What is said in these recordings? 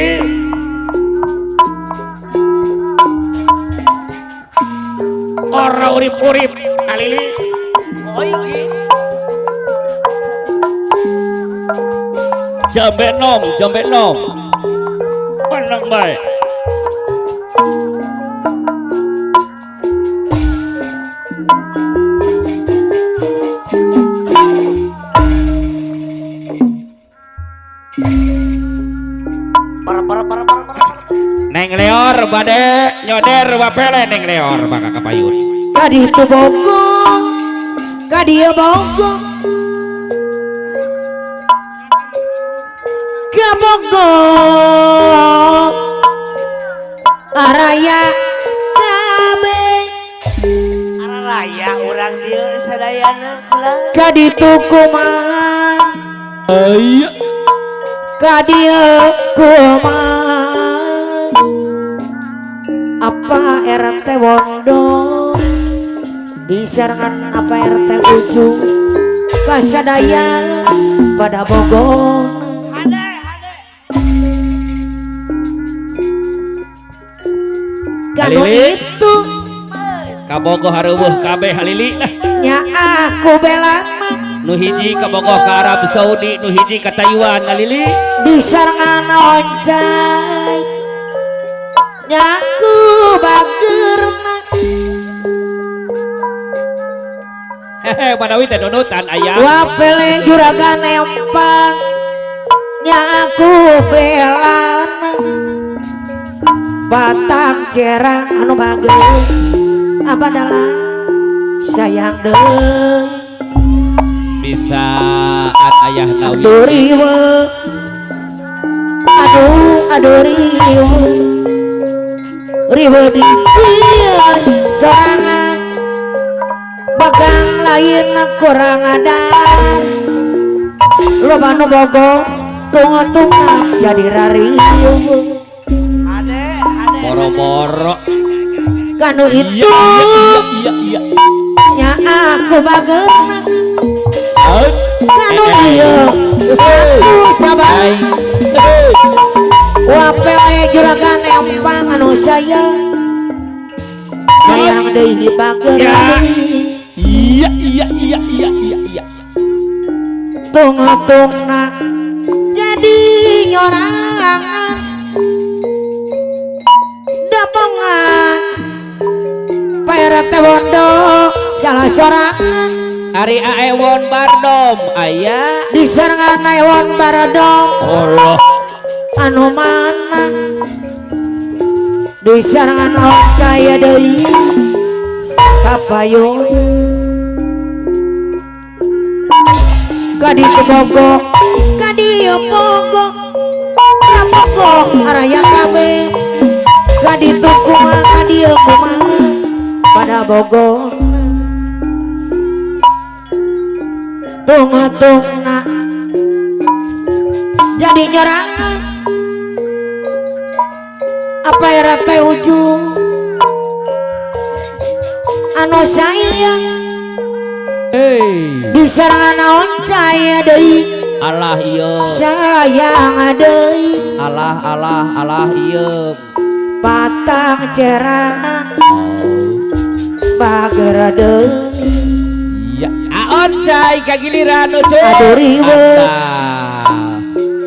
Halili ora urip-urip Halili oh iki jambe nom menang baik Neng Leor bade nyoder wapele Neng Leor baka kapayun kadi itu bogo kadi bogo ke bogo araya kabe araya urang dieu sadayana kula kadi tukuman ayo kadi kuman apa RT Wondo disarangan apa RT ujung kasadaya pada Bogor kanu Halili. itu kabogoh hareuweuh kabeh Halili lah nya aku bela nu hiji kabogoh ka Arab Saudi nu hiji ka Taiwan Halili disarangan oncai nyaku bagerna hehe manawi teh nunutan aya wapele juragan empang nyaku belan batang cerang anu bagus abadalah sayang deui bisa ayah nawi aduh riwe aduh riwe di sorangan bagang lain kurang adan loba nu bogo tunga-tunga jadi rariu moro-moro kanu itu iya nya aku bageuna kanu ieu aku sabar wapele juragan empang anu sayang deui bageuna iya tunga-tunga jadi nyorangan dapengan PRT Wondo salah sorangan Ari Aewon Bardom aya disarangan Aewon Bardom Allah anu mana disarangan ocaya deui kapayun kadi bogo kadi bogo bogo araya kabe kadi tukuma kadi kuma pada bogo tunga-tunga jadi nyerangan apa RT ujung anu sayang disarangan naon caya deui Allah ieu sayang deui Allah ieu patang cerah bager deui iya aon cai kagiliran nu cuy aduh riwe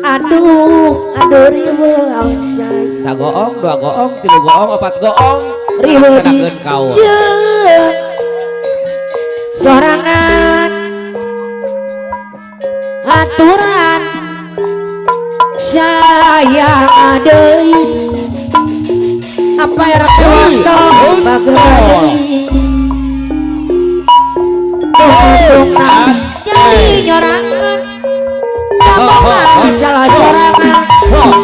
aduh riwe oncai sagoong dua goong tilu goong opat goong riwe di laksanakeun kaul sorangan aturan sayang deui apa RT Wondo bager deui tunga jadi nyorangan dapengan salah sorangan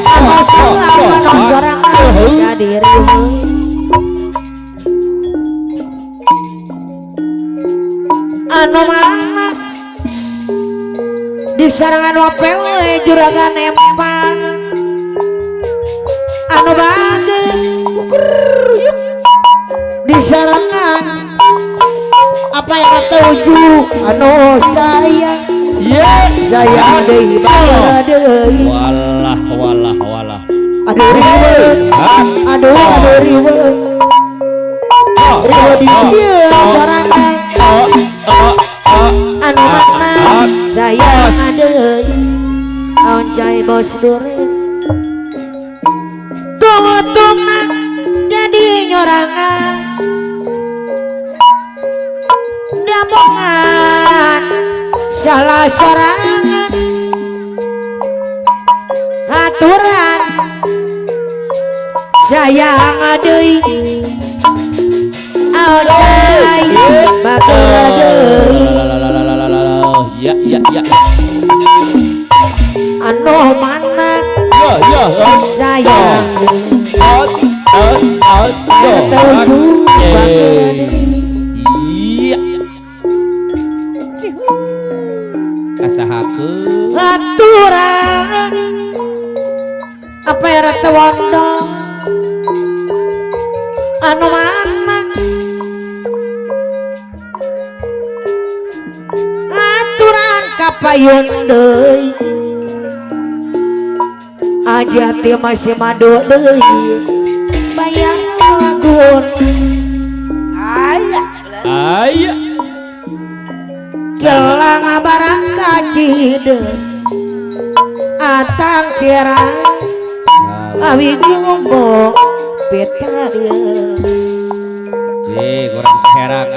apa salah non sorangan jadi riwe anu mana disarangan wapele juragan empang anu bagus disarangan apa yang ketuju anu sayang sayang deui bager deui walah aduh riweuh aduh riweuh riweuh di dieu sorangan anu makna sayang adeui oncai bos duren tunggu-tunggu jadi nyorangan damongan salah sorangan aturan sayang adeui oncai bageula deui ya anu mana sayang tuju iya kasahakeun aturan apa ya rata wondo anu mana aturan kapayun deui aja ti masih madu deui bayang lagun Ayah. aya kelang barang kacide atang cerah awi ngombo peta dia kurang herang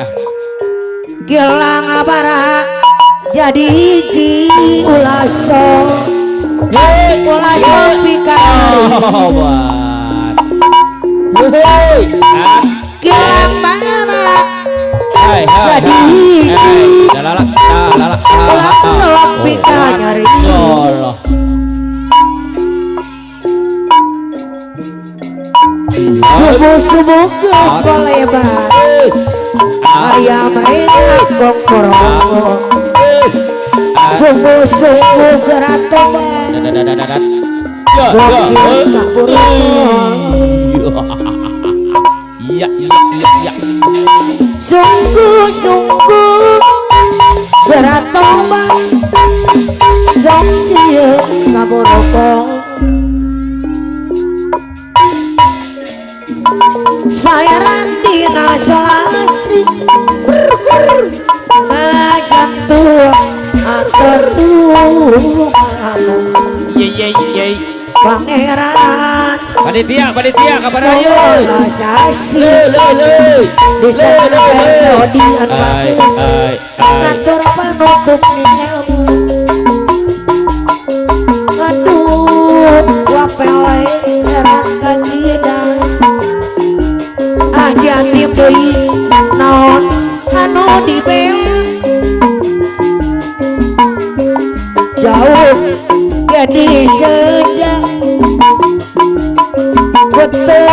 kelang barang jadi hiji ulaso ulaso pikari obat kelang barang hai jadi hiji lalak ulaso pikari Allah subuh-subuh geus bolebar ayam rengak bongkorong subuh-subuh geratoban sok siang sakurang iya sungguh-sungguh geratoban sok siang sakurang saya rantina solasi ngajan tua atur Tuhan iya pangeran panitia kabar ayo bola sasi di sana melodian ai ngatur penutup ningelmu aduh wapele heran kacidan aja tim deui naon anu dibel jauh jadi sejak betul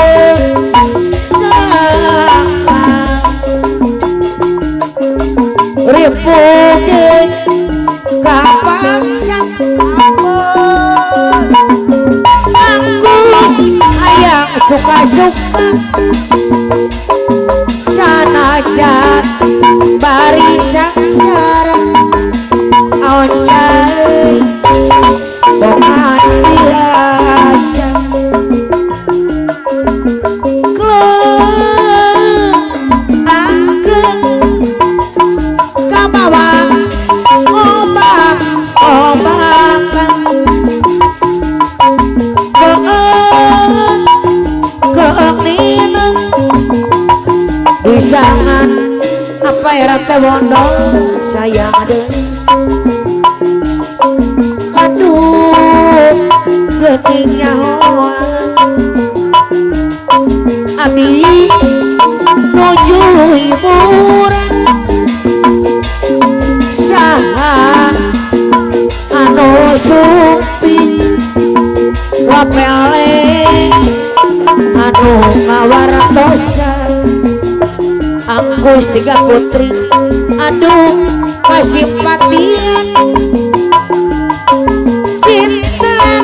ripukeun kapangsa anggus hayang suka-suka sanajan bari sangsara oncai boman dilajang kleng angkleng kabawa obak-obakan keengnineng disangan apa ya rata bondo sayang adeui aduh geuning nyawa abdi nuju hiburan saha anu supi wapele anu ngawartosan anggus tiga putri aduh kasih patian cinta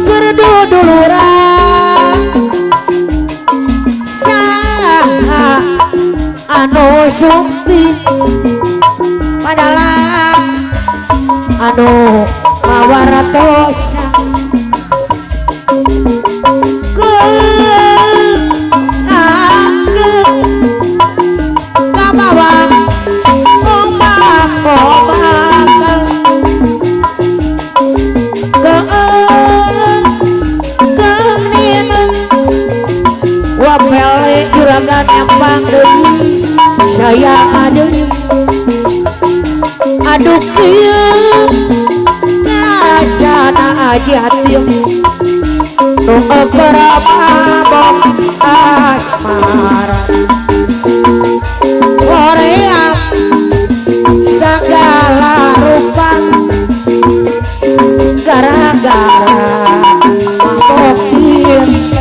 berduduluran saha anu supi padalah anu ngawartosan juragan empang deui sayang adeui aduh kieu ngarasana ajatim nu mabok asmara korea segala rupa gara-gara mabok cinta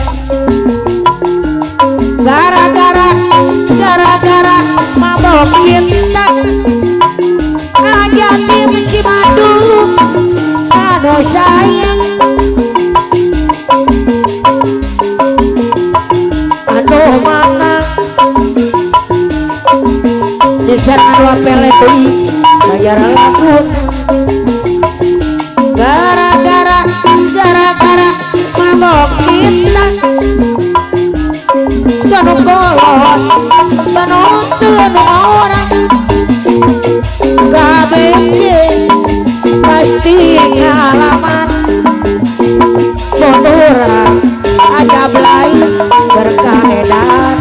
gara-gara mabok cinta ajatim si madu anu sayang anu mana diserangan wapele deui bayar lagun gara-gara mabok cinta tanu kolot tanu orang kabeh pasti ngalaman bodoran ajab lain berkaedan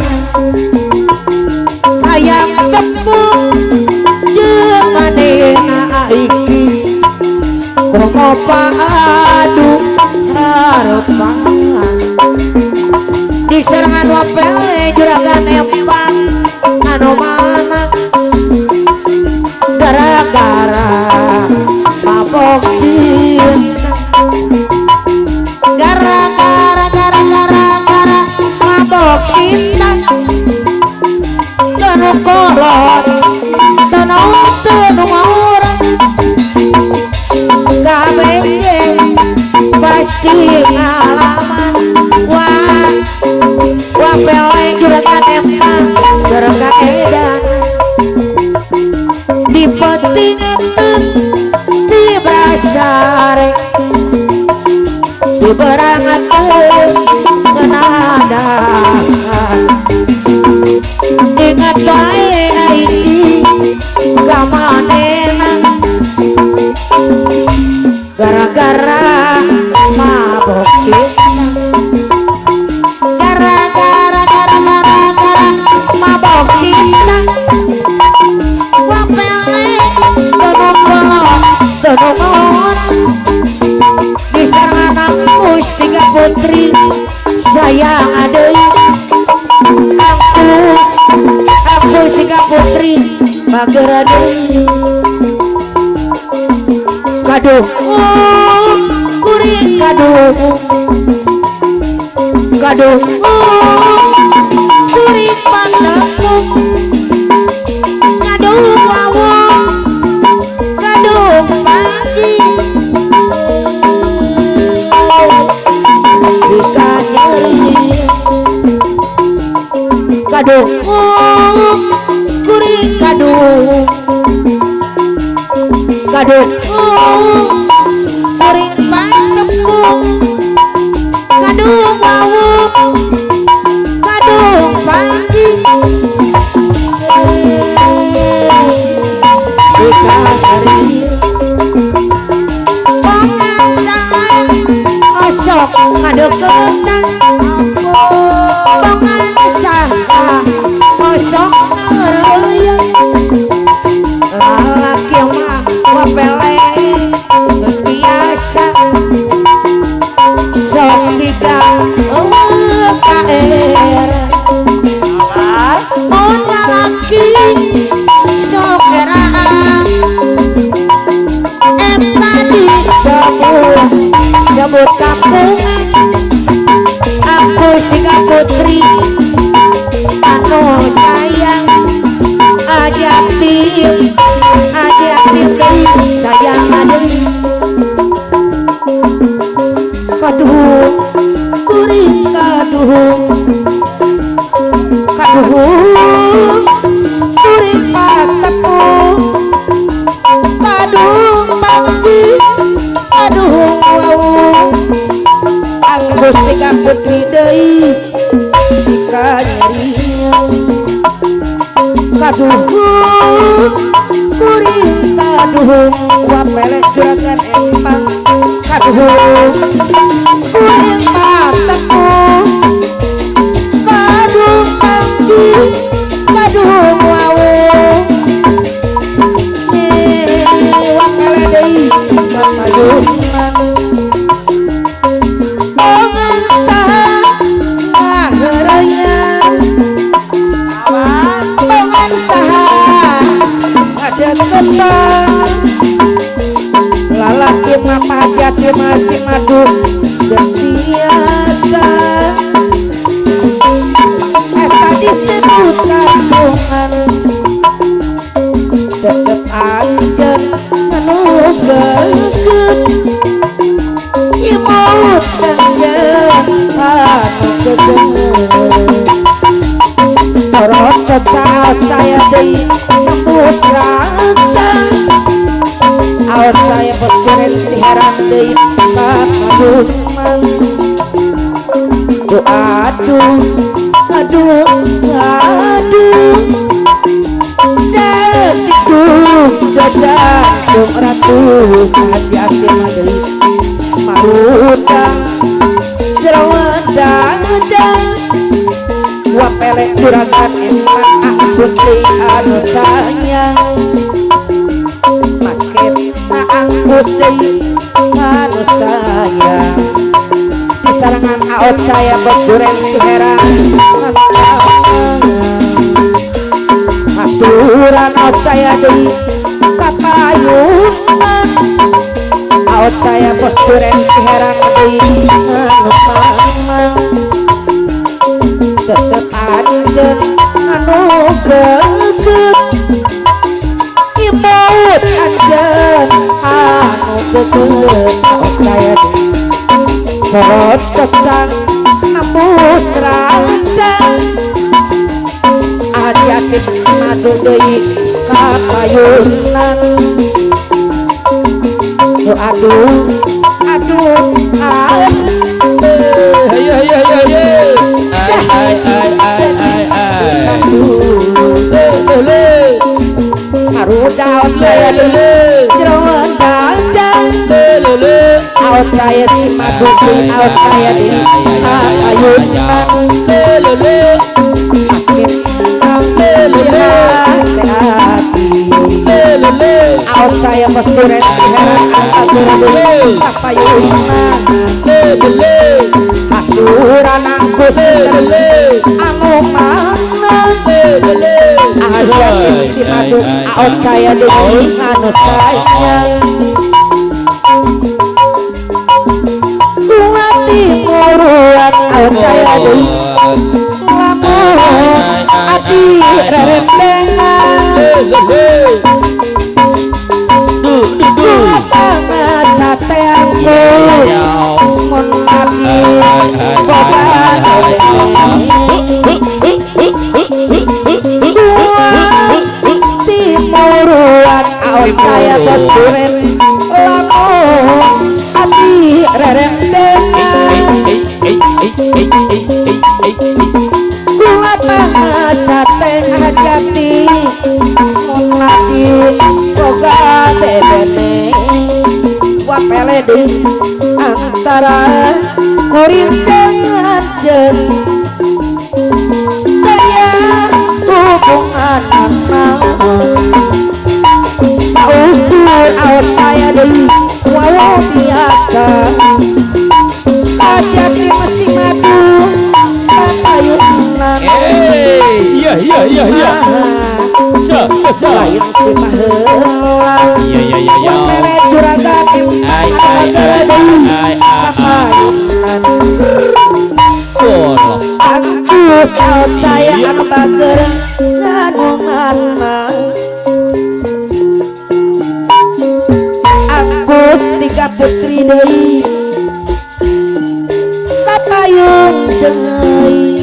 hayang tepung jeung manehna iki komo paadu harapan diserangan wapele juragan empang anu mana gara-gara mabok cinta gara-gara mabok cinta tanu kolot tanu orang kabeh pasti ngalaman wah wapele juragan empang berkaedan dipetingeun di brasare diberangakeun ngenadahan ingat bae iki kamanena gara-gara mabok cinta gara-gara mabok cinta diserangan Mustika Putri sayang adeui Mustika Putri bageur deui kaduh kuring kaduh kuring pandangku kaduh wawong kaduh pagi kaduh kuring kaduh kuring pantepung kaduh wawung kaduh pagi pangan osok ngadeukeutna pangan saha osok ngeureuyeuh lalaki mah wapele geus biasa sok siga kaer mun lalaki sok gerah tadi sebut kampungan Mustika Putri anu sayang ajatim sayang adeui kaduh kuring kaduh kuring patepung kaduh panggi kaduh wawung Mustika Putri deui dikanyarian kaduh kuring kaduh wapele juragan empang kaduh kuring patepung kaduh panggi depan lalaki mapa jati masih madu dan biasa tadi sebutan bungan tetep aja anu geget imut dan anu geget sorot sesaat saya di tembus rasa out saya berkeren si heran di kapaduman aduh aduh aduh datiku jajantung ratu hati-hati madei marudang jerawat gua pelek juragan emang aku sih anu sayang masket na aku sih anu sayang di sarangan aot saya bos duren ciherang aturan aot saya di kapayunan aot saya bos duren ciherang di anu mamang tetep anjen anu geget imut anjen anu geget aot saya di sorot secang nembus rasa hati-hati mesti madu deui kapayunan aduh aduh marudaon saya dulu jeroan dandang aut saya si madu aut saya di kapayunan maskin aut saya bos duren heran kapayunan aturan angkus anu mana hati-hati si madu aut saya di anu sayang kuati nguruan aut saya di lamun adi rerendengan banget sate aku mon mati boba timuruan aut saya bos duren lamun adi rerendengan gua banget sate hajati mon mati boga bebene gua pele di antara kuring jangan jen daya hubungan anak saukur aut saya di walau biasa ajati mesti madu kapayunan iya lain timah heula pele juragan kapayunan aku saut saya anu bager nganungan Agus tiga putri deui kapayun deui